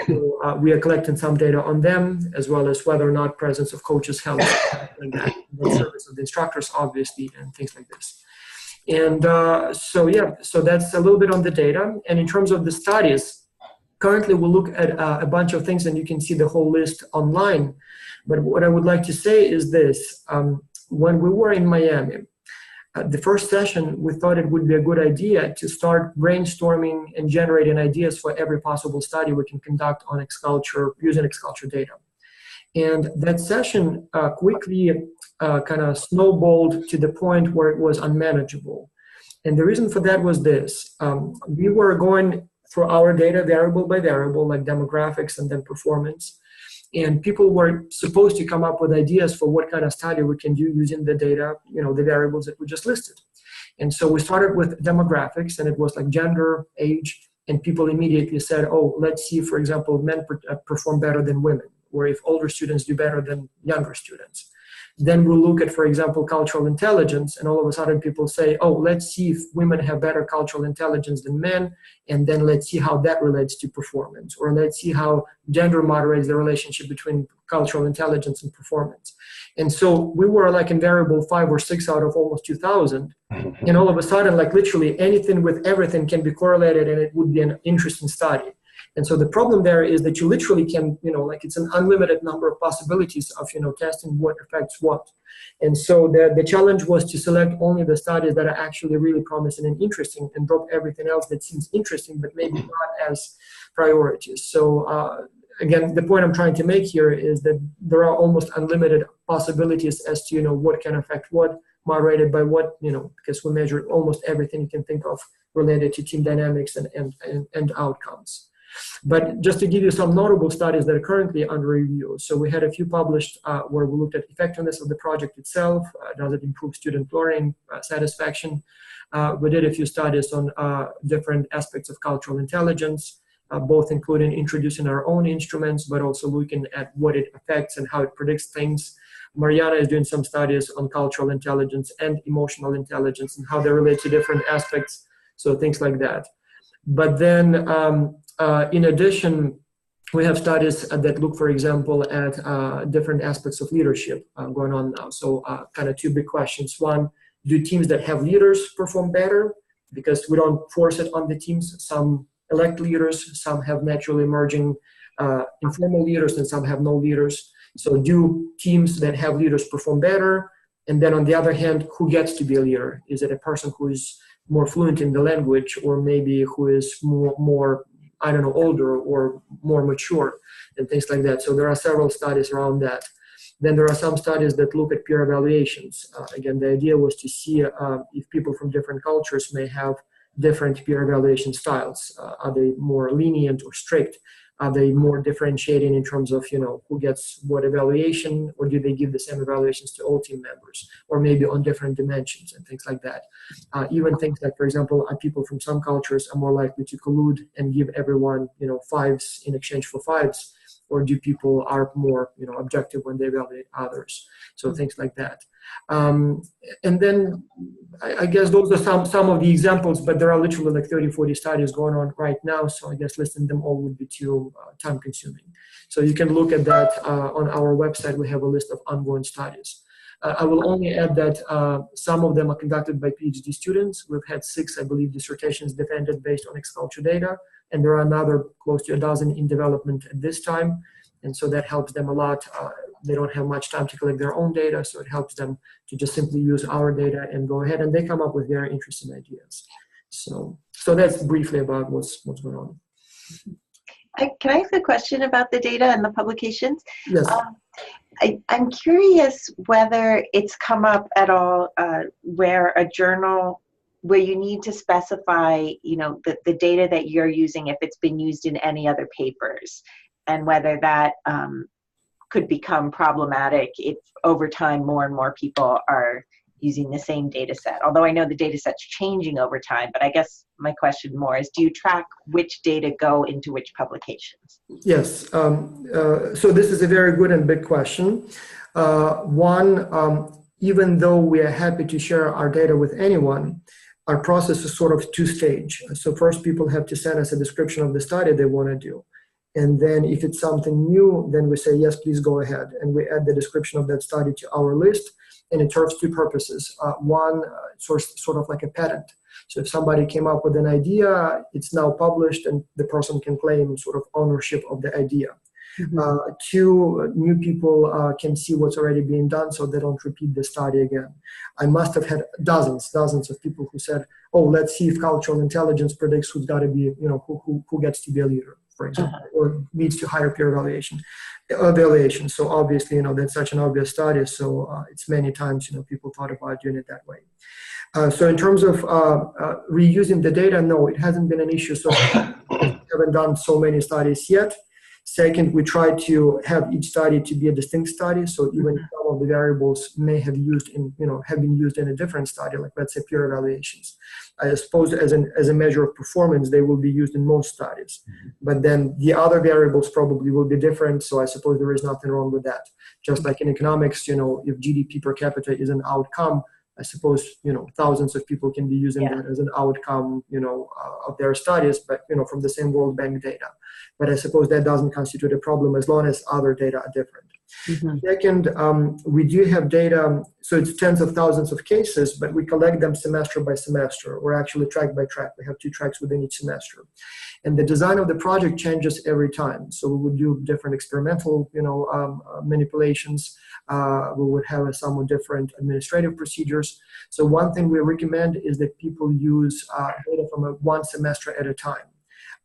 So, we are collecting some data on them, as well as whether or not presence of coaches helps, like that, the service of the instructors, obviously, and things like this. And so that's a little bit on the data. And in terms of the studies, currently we look at a bunch of things, and you can see the whole list online. But what I would like to say is this. When we were in Miami, the first session, we thought it would be a good idea to start brainstorming and generating ideas for every possible study we can conduct on XCulture, using XCulture data. And that session quickly kind of snowballed to the point where it was unmanageable. And the reason for that was this. We were going through our data variable by variable, like demographics and then performance. And people were supposed to come up with ideas for what kind of study we can do using the data, the variables that we just listed. And so we started with demographics, and it was like gender, age, and people immediately said, oh, let's see, for example, men perform better than women, or if older students do better than younger students. Then we'll look at, for example, cultural intelligence, and all of a sudden people say, oh, let's see if women have better cultural intelligence than men, and then let's see how that relates to performance, or let's see how gender moderates the relationship between cultural intelligence and performance. And so we were like in variable 5 or 6 out of almost 2,000, and all of a sudden, like literally anything with everything can be correlated, and it would be an interesting study. And so the problem there is that you literally can, like it's an unlimited number of possibilities of, testing what affects what. And so the challenge was to select only the studies that are actually really promising and interesting, and drop everything else that seems interesting, but maybe not as priorities. So again, the point I'm trying to make here is that there are almost unlimited possibilities as to, what can affect what, moderated by what, because we measure almost everything you can think of related to team dynamics and outcomes. But just to give you some notable studies that are currently under review. So we had a few published where we looked at effectiveness of the project itself. Does it improve student learning, satisfaction? We did a few studies on different aspects of cultural intelligence, both including introducing our own instruments, but also looking at what it affects and how it predicts things. Mariana is doing some studies on cultural intelligence and emotional intelligence and how they relate to different aspects. So things like that. But then in addition, we have studies that look, for example, at different aspects of leadership going on now. So kind of 2 big questions. One, do teams that have leaders perform better? Because we don't force it on the teams. Some elect leaders, some have naturally emerging informal leaders, and some have no leaders. So do teams that have leaders perform better? And then on the other hand, who gets to be a leader? Is it a person who is more fluent in the language, or maybe who is more I don't know, older or more mature, and things like that. So there are several studies around that. Then there are some studies that look at peer evaluations. Again, the idea was to see if people from different cultures may have different peer evaluation styles. Are they more lenient or strict? Are they more differentiating in terms of, who gets what evaluation, or do they give the same evaluations to all team members, or maybe on different dimensions and things like that. Even things like, for example, people from some cultures are more likely to collude and give everyone, 5s in exchange for 5s, or do people are more objective when they evaluate others? So things like that. And then I guess those are some of the examples, but there are literally like 30, 40 studies going on right now. So I guess listing them all would be too time consuming. So you can look at that on our website. We have a list of ongoing studies. I will only add that some of them are conducted by PhD students. We've had 6, I believe, dissertations defended based on X-culture data, and there are another close to a dozen in development at this time. And so that helps them a lot. They don't have much time to collect their own data, so it helps them to just simply use our data and go ahead, and they come up with very interesting ideas. So that's briefly about what's going on. Can I ask a question about the data and the publications? Yes. I'm curious whether it's come up at all where a journal, where you need to specify, the data that you're using, if it's been used in any other papers, and whether that could become problematic if over time more and more people are using the same data set. Although I know the data set's changing over time, but I guess my question more is, do you track which data go into which publications? Yes, so this is a very good and big question. Even though we are happy to share our data with anyone, our process is sort of two-stage. So first people have to send us a description of the study they want to do. And then if it's something new, then we say, yes, please go ahead. And we add the description of that study to our list. And it serves two purposes. One, sort of like a patent. So if somebody came up with an idea, it's now published and the person can claim sort of ownership of the idea. Mm-hmm. Two, new people can see what's already being done so they don't repeat the study again. I must have had dozens of people who said, oh, let's see if cultural intelligence predicts who's got to be, who gets to be a leader, for example, or leads to higher peer evaluation. So obviously, that's such an obvious study. So it's many times, people thought about doing it that way. So in terms of reusing the data, no, it hasn't been an issue. So we haven't done so many studies yet. Second, we try to have each study to be a distinct study. So even some of the variables may have have been used in a different study, like let's say peer evaluations. I suppose as a measure of performance, they will be used in most studies. But then the other variables probably will be different. So I suppose there is nothing wrong with that. Just like in economics, if GDP per capita is an outcome, I suppose, thousands of people can be using that as an outcome, of their studies, but, from the same World Bank data. But I suppose that doesn't constitute a problem as long as other data are different. Mm-hmm. Second, we do have data, so it's tens of thousands of cases, but we collect them semester by semester, or actually track by track. We have 2 tracks within each semester. And the design of the project changes every time. So we would do different experimental, manipulations. We would have somewhat different administrative procedures. So one thing we recommend is that people use data from one semester at a time.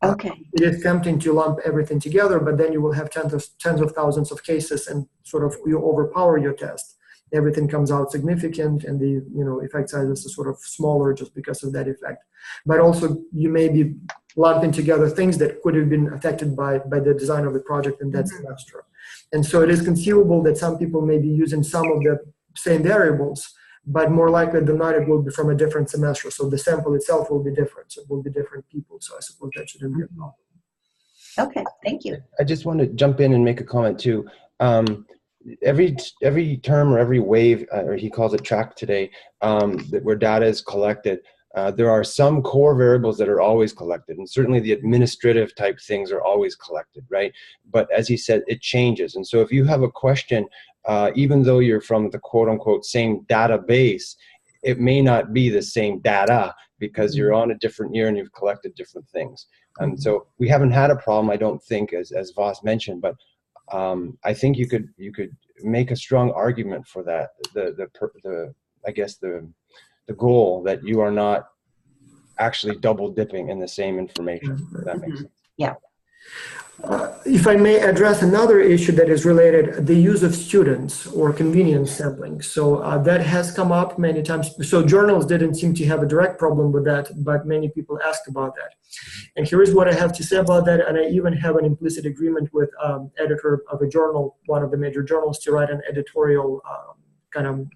Okay. It is tempting to lump everything together, but then you will have tens of thousands of cases, and sort of you overpower your test. Everything comes out significant, and the effect sizes are sort of smaller just because of that effect. But also you may be lumping together things that could have been affected by the design of the project in that semester. And so it is conceivable that some people may be using some of the same variables, but more likely than not, it will be from a different semester. So the sample itself will be different. So it will be different people. So I suppose that shouldn't be a problem. Okay, thank you. I just want to jump in and make a comment too. Every term or every wave, or he calls it track today, where data is collected, there are some core variables that are always collected, and certainly the administrative type things are always collected, right? But as he said, it changes. And so if you have a question, even though you're from the quote unquote same database, it may not be the same data because you're on a different year and you've collected different things. And so we haven't had a problem, I don't think, as Vas mentioned, but I think you could make a strong argument for that. I guess the goal that you are not actually double dipping in the same information. If that makes sense. Yeah. If I may address another issue that is related, the use of students or convenience sampling. So that has come up many times. So journals didn't seem to have a direct problem with that, but many people asked about that. And here is what I have to say about that. And I even have an implicit agreement with editor of a journal, one of the major journals, to write an editorial kind of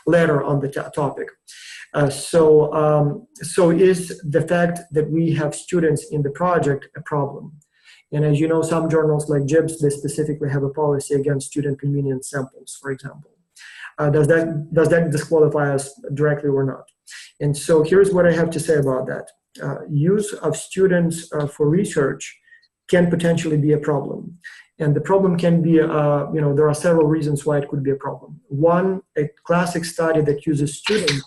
letter on the topic. So is the fact that we have students in the project a problem? And as you know, some journals like JIBS, they specifically have a policy against student convenience samples, for example. Does that disqualify us directly or not? And so here's what I have to say about that. Use of students for research can potentially be a problem. And the problem can be, there are several reasons why it could be a problem. One, a classic study that uses students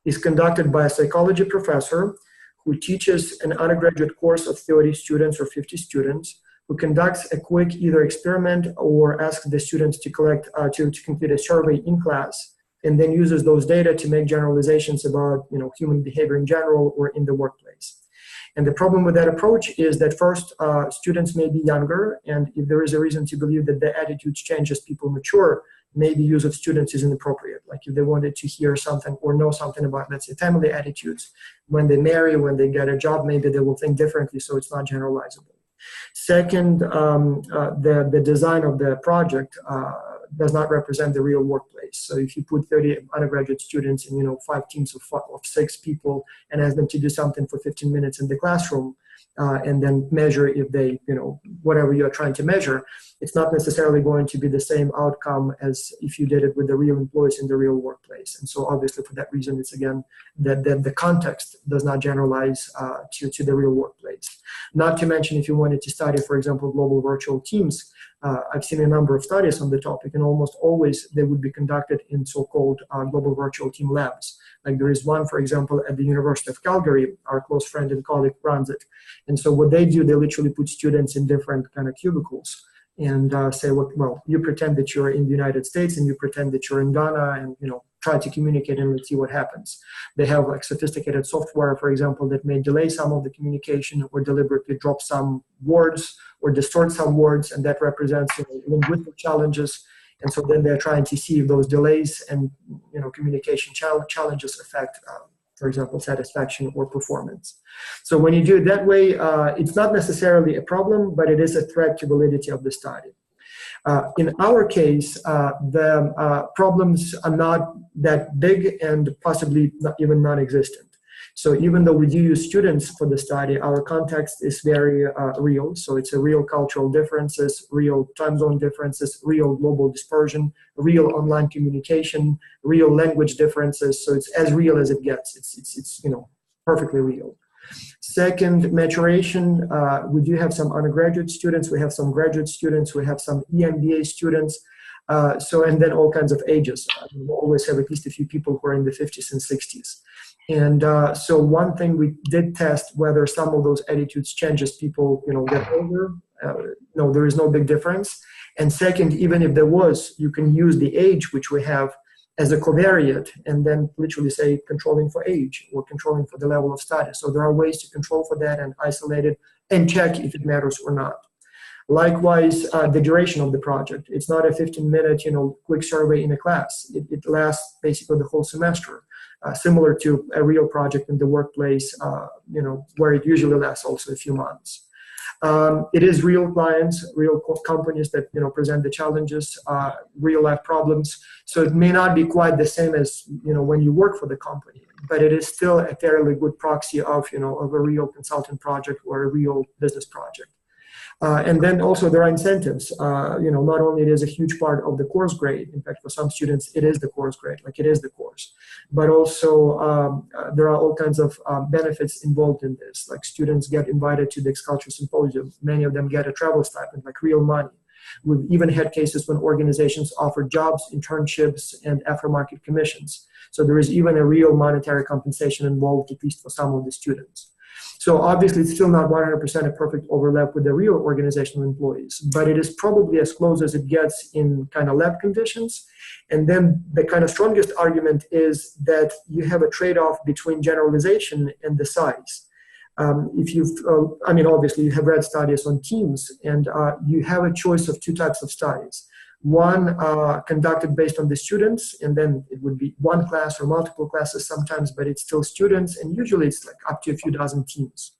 is conducted by a psychology professor who teaches an undergraduate course of 30 students or 50 students, who conducts a quick either experiment or asks the students to complete a survey in class, and then uses those data to make generalizations about human behavior in general or in the workplace. And the problem with that approach is that first, students may be younger, and if there is a reason to believe that the attitudes change as people mature, maybe use of students is inappropriate. Like if they wanted to hear something or know something about, let's say, family attitudes, when they marry, when they get a job, maybe they will think differently, so it's not generalizable. Second, the design of the project does not represent the real workplace. So if you put 30 undergraduate students in 5 teams of 6 people and ask them to do something for 15 minutes in the classroom, and then measure if they, whatever you're trying to measure, it's not necessarily going to be the same outcome as if you did it with the real employees in the real workplace. And so obviously for that reason, it's again, that the context does not generalize to the real workplace. Not to mention if you wanted to study, for example, global virtual teams, I've seen a number of studies on the topic, and almost always they would be conducted in so-called global virtual team labs. Like there is one, for example, at the University of Calgary. Our close friend and colleague runs it. And so what they do, they literally put students in different kind of cubicles and say, well, you pretend that you're in the United States and you pretend that you're in Ghana, and try to communicate and let's see what happens. They have like sophisticated software, for example, that may delay some of the communication or deliberately drop some words or distort some words, and that represents linguistic challenges. And so then they're trying to see if those delays and communication challenges affect, for example, satisfaction or performance. So when you do it that way, it's not necessarily a problem, but it is a threat to validity of the study. In our case, the problems are not that big and possibly not even non-existent. So even though we do use students for the study, our context is very real. So it's a real cultural differences, real time zone differences, real global dispersion, real online communication, real language differences. So it's as real as it gets. It's perfectly real. Second, maturation. We do have some undergraduate students. We have some graduate students. We have some EMBA students. And then all kinds of ages. We always have at least a few people who are in the 50s and 60s. And so one thing we did test whether some of those attitudes change as people get older. No, there is no big difference. And second, even if there was, you can use the age which we have as a covariate and then literally say controlling for age or controlling for the level of study. So there are ways to control for that and isolate it and check if it matters or not. Likewise, the duration of the project. It's not a 15-minute, quick survey in a class. It lasts basically the whole semester, similar to a real project in the workplace, where it usually lasts also a few months. It is real clients, real companies that present the challenges, real life problems. So it may not be quite the same as when you work for the company, but it is still a fairly good proxy of of a real consulting project or a real business project. And then also there are incentives. Not only it is a huge part of the course grade. In fact, for some students, it is the course grade, like it is the course. But also there are all kinds of benefits involved in this. Like students get invited to the X-Culture Symposium. Many of them get a travel stipend, like real money. We've even had cases when organizations offer jobs, internships, and aftermarket commissions. So there is even a real monetary compensation involved, at least for some of the students. So obviously, it's still not 100% a perfect overlap with the real organizational employees, but it is probably as close as it gets in kind of lab conditions. And then the kind of strongest argument is that you have a trade-off between generalization and the size. Obviously, you have read studies on teams, and you have a choice of 2 types of studies. One conducted based on the students, and then it would be one class or multiple classes sometimes, but it's still students, and usually it's like up to a few dozen teams.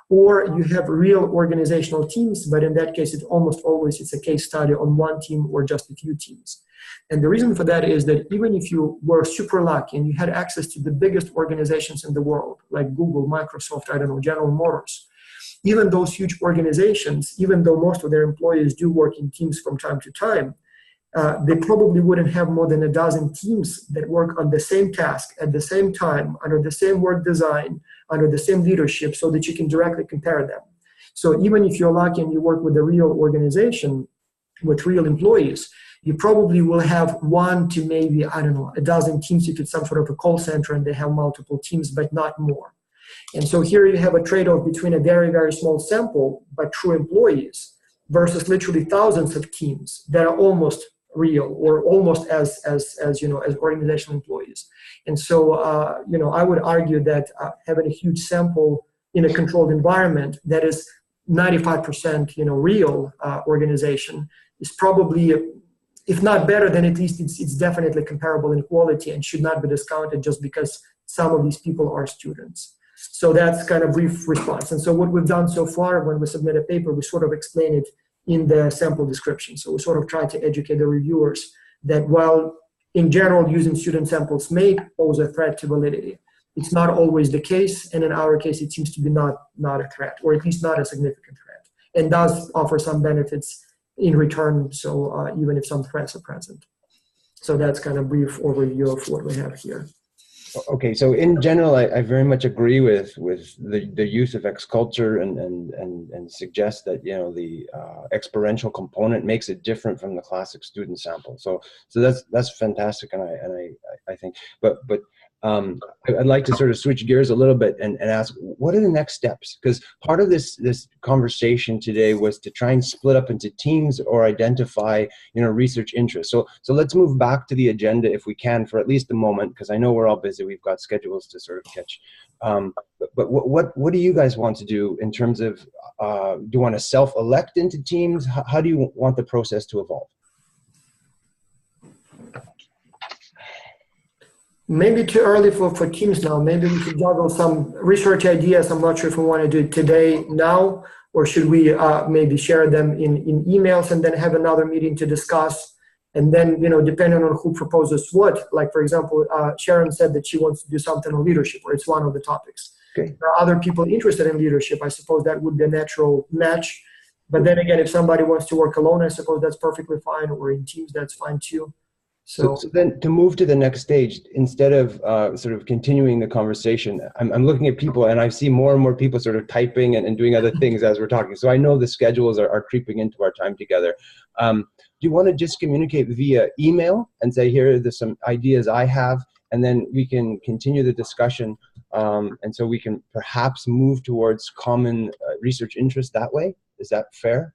Or you have real organizational teams, but in that case, almost always it's a case study on one team or just a few teams. And the reason for that is that even if you were super lucky and you had access to the biggest organizations in the world, like Google, Microsoft, General Motors, even those huge organizations, even though most of their employees do work in teams from time to time, they probably wouldn't have more than a dozen teams that work on the same task at the same time, under the same work design, under the same leadership, so that you can directly compare them. So even if you're lucky and you work with a real organization with real employees, you probably will have one to maybe, I don't know, a dozen teams if it's some sort of a call center and they have multiple teams, but not more. And so here you have a trade-off between a very, very small sample, but true employees, versus literally thousands of teams that are almost real or almost as organizational employees. And so, I would argue that having a huge sample in a controlled environment that is 95%, real organization is probably, if not better, then at least it's definitely comparable in quality and should not be discounted just because some of these people are students. So that's kind of brief response. And so what we've done so far when we submit a paper, we sort of explain it in the sample description. So we sort of try to educate the reviewers that while in general using student samples may pose a threat to validity, it's not always the case. And in our case, it seems to be not a threat, or at least not a significant threat, and does offer some benefits in return. So even if some threats are present. So that's kind of brief overview of what we have here. Okay, so in general, I very much agree with the use of X-Culture and suggest that the experiential component makes it different from the classic student sample. So that's fantastic, and I think, but I'd like to sort of switch gears a little bit and ask, what are the next steps? Because part of this conversation today was to try and split up into teams or identify, research interests. So let's move back to the agenda if we can for at least a moment, because I know we're all busy. We've got schedules to sort of catch. But what do you guys want to do in terms of, do you want to self-elect into teams? How do you want the process to evolve? Maybe too early for teams now. Maybe we should juggle some research ideas. I'm not sure if we want to do it today, now, or should we maybe share them in emails and then have another meeting to discuss? And then, depending on who proposes what, like, for example, Sharon said that she wants to do something on leadership, or it's one of the topics. Okay. There are other people interested in leadership. I suppose that would be a natural match. But then again, if somebody wants to work alone, I suppose that's perfectly fine, or in teams, that's fine too. So then to move to the next stage, instead of sort of continuing the conversation, I'm looking at people and I see more and more people sort of typing and doing other things as we're talking. So I know the schedules are creeping into our time together. Do you want to just communicate via email and say, here are some ideas I have, and then we can continue the discussion, and so we can perhaps move towards common research interest that way? Is that fair?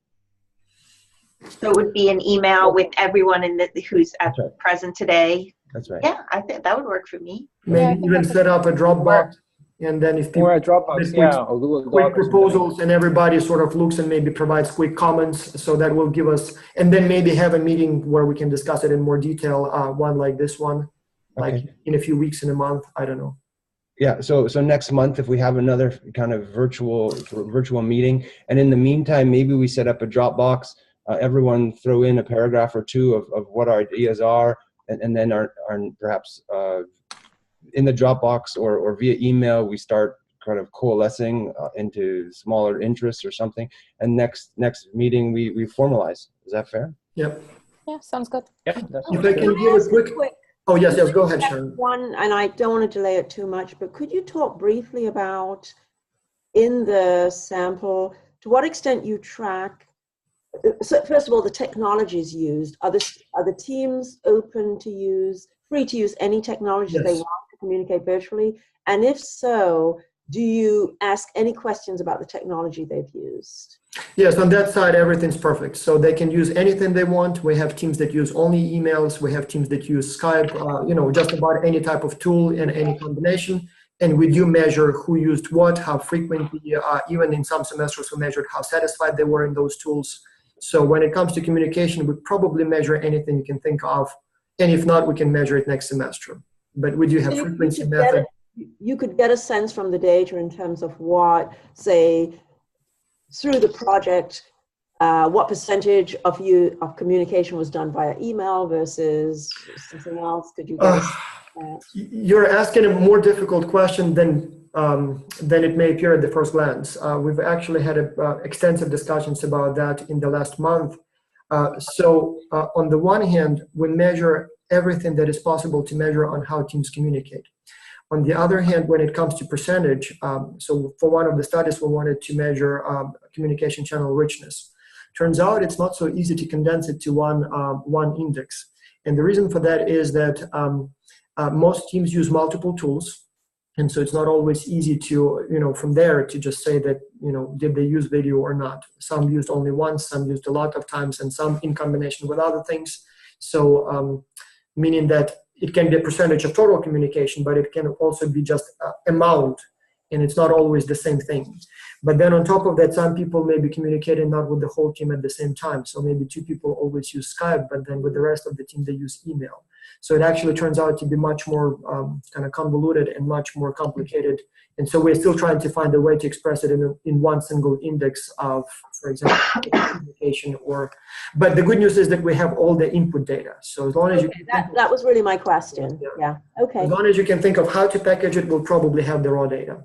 So it would be an email with everyone who's present today. That's right. Yeah, I think that would work for me. Maybe even set up a Dropbox, and then if people or a Dropbox, or Google quick proposals, and everybody sort of looks and maybe provides quick comments, so that will give us, and then maybe have a meeting where we can discuss it in more detail. One like this one, like in a few weeks, in a month, I don't know. Yeah, so next month, if we have another kind of virtual meeting, and in the meantime, maybe we set up a Dropbox. Everyone throw in a paragraph or two of what our ideas are, and then are perhaps in the Dropbox or via email, we start kind of coalescing into smaller interests or something. And next meeting, we formalize. Is that fair? Yep. Yeah, sounds good. Yeah, that's if I can give a quick. Oh yes, go ahead, Sharon. One, and I don't want to delay it too much, but could you talk briefly about, in the sample, to what extent you track? So first of all, the technologies used, are the teams open to use, free to use any technology they want to communicate virtually? And if so, do you ask any questions about the technology they've used? Yes, on that side, everything's perfect. So they can use anything they want. We have teams that use only emails. We have teams that use Skype, just about any type of tool and any combination. And we do measure who used what, how frequently, even in some semesters we measured how satisfied they were in those tools. So when it comes to communication, we probably measure anything you can think of. And if not, we can measure it next semester. But we do have frequency method. You could get a sense from the data in terms of what, say, through the project, what percentage of communication was done via email versus something else? Could you get You're asking a more difficult question than than it may appear at the first glance. We've actually had extensive discussions about that in the last month. So on the one hand, we measure everything that is possible to measure on how teams communicate. On the other hand, when it comes to percentage, so for one of the studies, we wanted to measure communication channel richness. Turns out it's not so easy to condense it to one index. And the reason for that is that most teams use multiple tools. And so it's not always easy to, from there to just say that, did they use video or not? Some used only once, some used a lot of times, and some in combination with other things. So meaning that it can be a percentage of total communication, but it can also be just amount, and it's not always the same thing. But then on top of that, some people may be communicating not with the whole team at the same time. So maybe two people always use Skype, but then with the rest of the team, they use email. So it actually turns out to be much more kind of convoluted and much more complicated. And so we're still trying to find a way to express it in one single index of, for example, communication but the good news is that we have all the input data. So as long as you can that was really my question. Yeah. Okay. As long as you can think of how to package it, we'll probably have the raw data.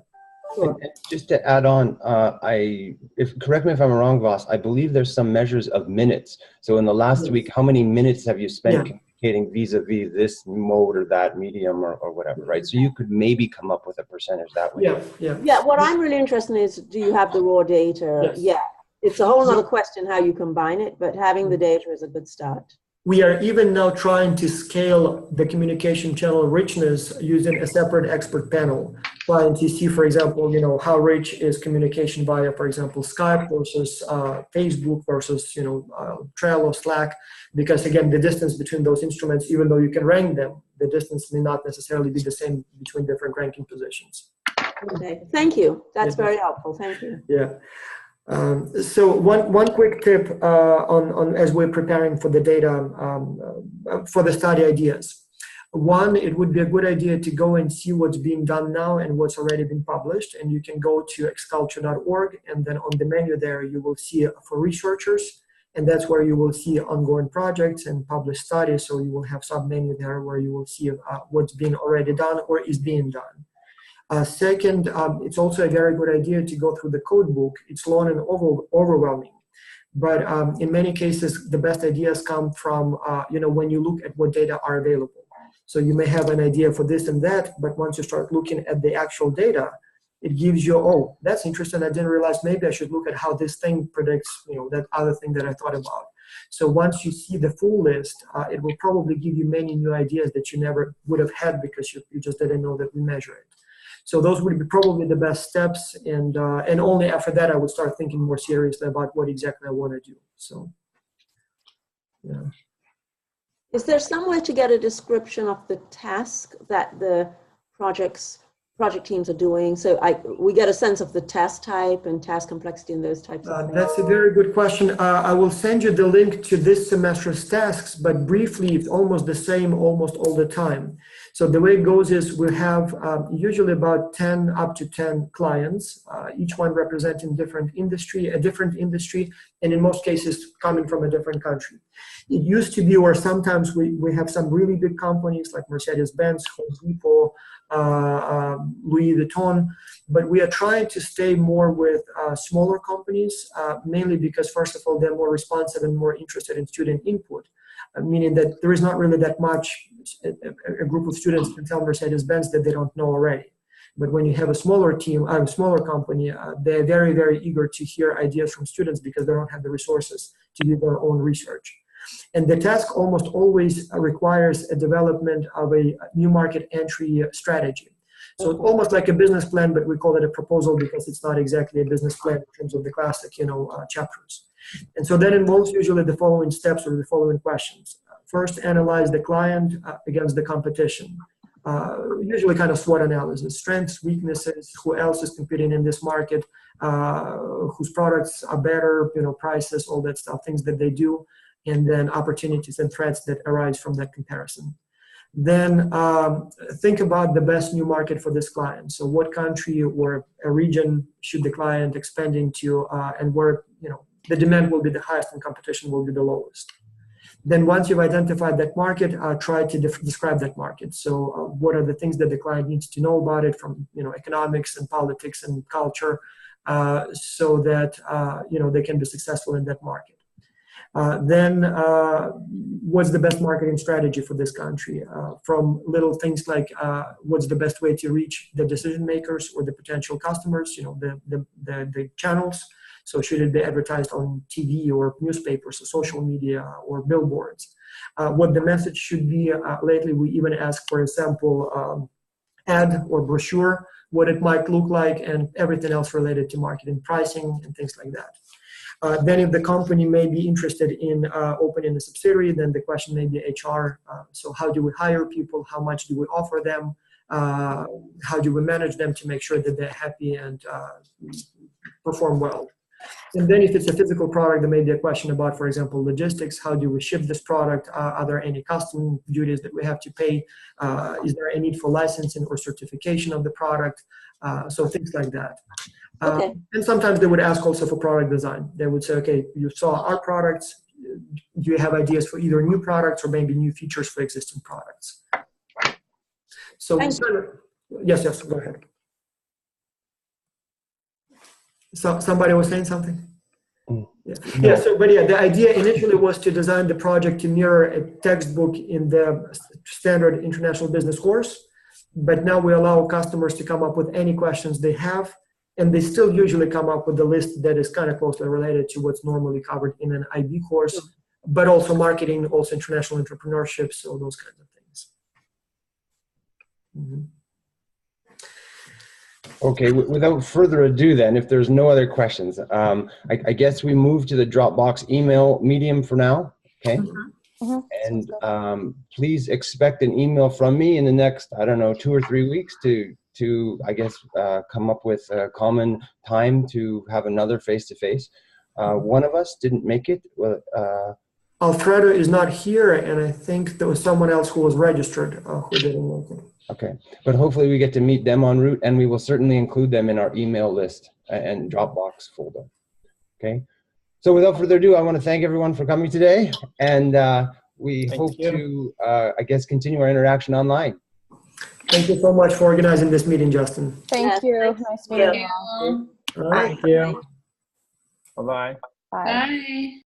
Sure. Just to add on, correct me if I'm wrong, Voss, I believe there's some measures of minutes. So in the last week, how many minutes have you spent communicating vis-a-vis this mode or that medium or whatever, right? So you could maybe come up with a percentage that way. Yeah. What I'm really interested in is, do you have the raw data? Yes. Yeah. It's a whole other question how you combine it, but having the data is a good start. We are even now trying to scale the communication channel richness using a separate expert panel, trying to see, for example, how rich is communication via, for example, Skype versus Facebook versus, Trello, Slack, because again, the distance between those instruments, even though you can rank them, the distance may not necessarily be the same between different ranking positions. Okay, thank you. That's very helpful. Thank you. Yeah. So one quick tip on as we're preparing for the data for the study ideas. One, it would be a good idea to go and see what's being done now and what's already been published. And you can go to xculture.org, and then on the menu there you will see for researchers, and that's where you will see ongoing projects and published studies. So you will have sub-menu there where you will see what's been already done or is being done. Second, it's also a very good idea to go through the code book. It's long and overwhelming, but in many cases, the best ideas come from, when you look at what data are available. So you may have an idea for this and that, but once you start looking at the actual data, it gives you, oh, that's interesting. I didn't realize maybe I should look at how this thing predicts, that other thing that I thought about. So once you see the full list, it will probably give you many new ideas that you never would have had because you just didn't know that we measure it. So those would be probably the best steps, and only after that I would start thinking more seriously about what exactly I want to do. So, yeah. Is there some way to get a description of the task that the project teams are doing? So we get a sense of the task type and task complexity and those types of things. That's a very good question. I will send you the link to this semester's tasks, but briefly, it's almost the same almost all the time. So the way it goes is we have usually about 10 up to 10 clients, each one representing a different industry, and in most cases coming from a different country. It used to be where sometimes we have some really big companies like Mercedes-Benz, Home Depot, Louis Vuitton, but we are trying to stay more with smaller companies, mainly because, first of all, they're more responsive and more interested in student input, meaning that there is not really that much a group of students can tell Mercedes-Benz that they don't know already. But when you have a smaller team, a smaller company, they're very, very eager to hear ideas from students because they don't have the resources to do their own research. And the task almost always requires a development of a new market entry strategy. So it's almost like a business plan, but we call it a proposal because it's not exactly a business plan in terms of the classic, chapters. And so that involves usually the following steps or the following questions. First, analyze the client against the competition. Usually kind of SWOT analysis, strengths, weaknesses, who else is competing in this market, whose products are better, prices, all that stuff, things that they do, and then opportunities and threats that arise from that comparison. Then think about the best new market for this client. So what country or a region should the client expand into, and where the demand will be the highest and competition will be the lowest. Then once you've identified that market, try to describe that market. So what are the things that the client needs to know about it from, economics and politics and culture, so that, they can be successful in that market. Then what's the best marketing strategy for this country? From little things like what's the best way to reach the decision makers or the potential customers, the channels. So should it be advertised on TV or newspapers or social media or billboards? What the message should be. Lately, we even ask for a sample ad or brochure, what it might look like, and everything else related to marketing, pricing, and things like that. Then if the company may be interested in opening a subsidiary, then the question may be HR. So how do we hire people? How much do we offer them? How do we manage them to make sure that they're happy and perform well? And then if it's a physical product, there may be a question about, for example, logistics. How do we ship this product? Are there any custom duties that we have to pay? Is there a need for licensing or certification of the product? So things like that. Okay. And sometimes they would ask also for product design. They would say, okay, you saw our products. Do you have ideas for either new products or maybe new features for existing products? So, yes, go ahead. So somebody was saying something? Yeah, but the idea initially was to design the project to mirror a textbook in the standard international business course, but now we allow customers to come up with any questions they have, and they still usually come up with a list that is kind of closely related to what's normally covered in an IB course, but also marketing, also international entrepreneurship, so those kinds of things. Mm-hmm. Okay, without further ado then, if there's no other questions, I guess we move to the Dropbox email medium for now, okay? Mm-hmm. And please expect an email from me in the next, 2 or 3 weeks to I guess, come up with a common time to have another face-to-face. One of us didn't make it. Alfredo is not here, and I think there was someone else who was registered who didn't make it. Okay, but hopefully we get to meet them en route, and we will certainly include them in our email list and Dropbox folder. Okay, so without further ado, I want to thank everyone for coming today, and we hope to, I guess, continue our interaction online. Thank you so much for organizing this meeting, Justin. Thank you. Nice meeting you. All right. Thank you. Bye-bye. Bye. Bye.